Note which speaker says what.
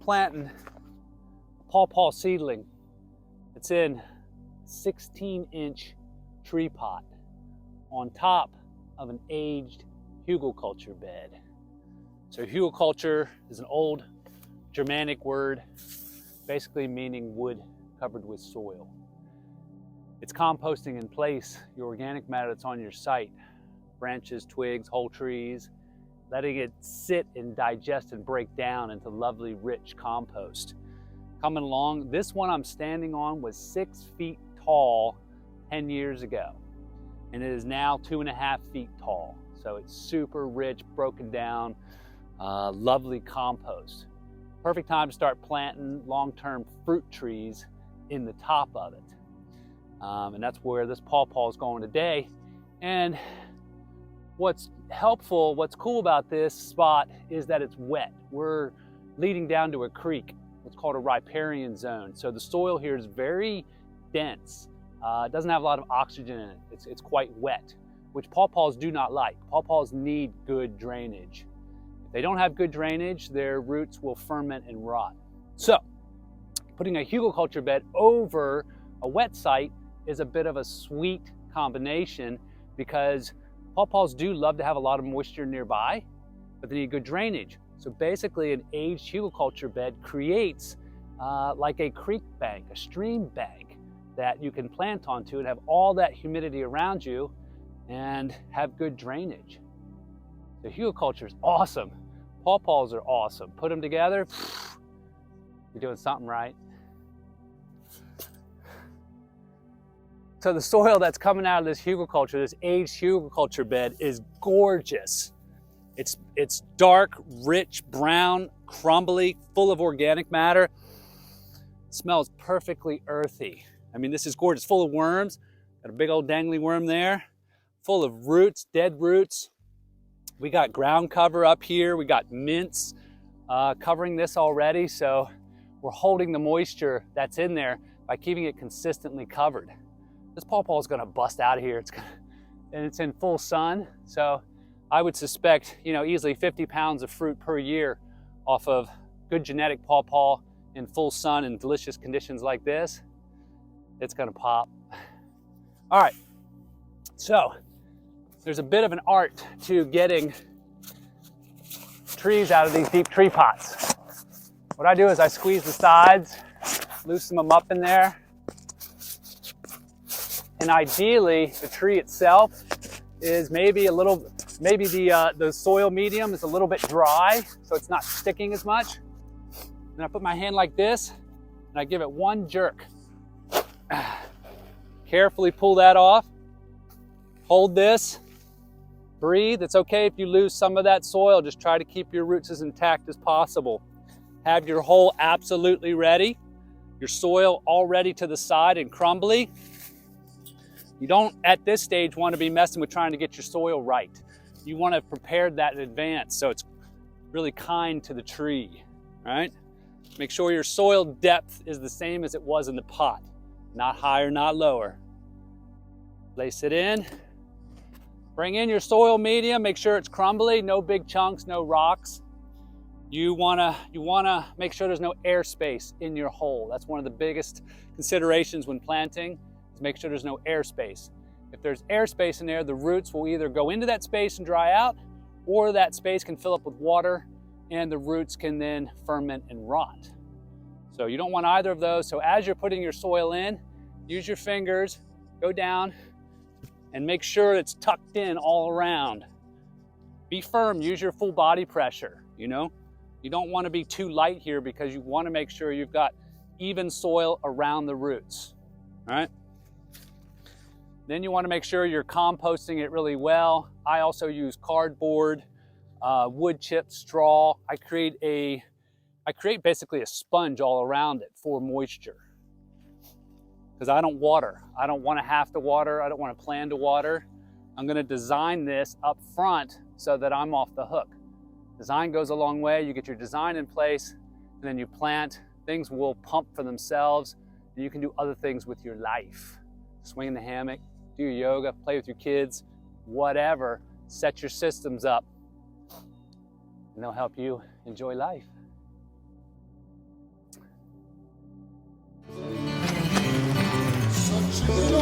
Speaker 1: planting a Paw Paw seedling. It's in a 16-inch tree pot on top of an aged hugelkultur bed. So hugelkultur is an old Germanic word, basically meaning wood covered with soil. It's composting in place your organic matter that's on your site, branches, twigs, whole trees, letting it sit and digest and break down into lovely, rich compost. Coming along, this one I'm standing on was 6 feet tall 10 years ago, and it is now 2.5 feet tall. So it's super rich, broken down, lovely compost. Perfect time to start planting long-term fruit trees in the top of it. And that's where this Paw Paw is going today. And what's helpful, what's cool about this spot is that it's wet. We're leading down to a creek, what's called a riparian zone. So the soil here is very dense. It doesn't have a lot of oxygen in it. It's quite wet, which Paw Paws do not like. Paw Paws need good drainage. If they don't have good drainage, their roots will ferment and rot. So putting a hugelkultur bed over a wet site is a bit of a sweet combination, because Paw Paws do love to have a lot of moisture nearby, but they need good drainage. So basically an aged hugelkultur bed creates like a creek bank, a stream bank that you can plant onto and have all that humidity around you and have good drainage. The hugelkultur is awesome. Paw Paws are awesome. Put them together, you're doing something right. So the soil that's coming out of this hugelkultur, this aged hugelkultur bed, is gorgeous. It's dark, rich, brown, crumbly, full of organic matter. It smells perfectly earthy. I mean, this is gorgeous, full of worms. Got a big old dangly worm there, full of roots, dead roots. We got ground cover up here. We got mints covering this already. So we're holding the moisture that's in there by keeping it consistently covered. This Paw Paw is gonna bust out of here. And it's in full sun. So I would suspect, easily 50 pounds of fruit per year off of good genetic Paw Paw in full sun and delicious conditions like this. It's gonna pop. All right, so there's a bit of an art to getting trees out of these deep tree pots. What I do is I squeeze the sides, loosen them up in there, and ideally the tree itself is maybe the soil medium is a little bit dry, so it's not sticking as much. And I put my hand like this and I give it one jerk. Carefully pull that off. Hold this. Breathe. It's okay if you lose some of that soil. Just try to keep your roots as intact as possible. Have your hole absolutely ready. Your soil all ready to the side and crumbly. You don't, at this stage, want to be messing with trying to get your soil right. You want to have prepared that in advance so it's really kind to the tree, right? Make sure your soil depth is the same as it was in the pot. Not higher, not lower. Place it in. Bring in your soil medium. Make sure it's crumbly, no big chunks, no rocks. You wanna make sure there's no airspace in your hole. That's one of the biggest considerations when planting, is make sure there's no airspace. If there's airspace in there, the roots will either go into that space and dry out, or that space can fill up with water and the roots can then ferment and rot. So you don't want either of those. So as you're putting your soil in, use your fingers, go down, and make sure it's tucked in all around. Be firm, use your full body pressure, You don't want to be too light here because you want to make sure you've got even soil around the roots, all right? Then you want to make sure you're composting it really well. I also use cardboard, wood chips, straw. I create basically a sponge all around it for moisture. Because I don't water. I don't want to have to water. I don't want to plan to water. I'm going to design this up front so that I'm off the hook. Design goes a long way. You get your design in place, and then you plant. Things will pump for themselves, and you can do other things with your life. Swing in the hammock, do your yoga, play with your kids, whatever. Set your systems up, and they'll help you enjoy life. you.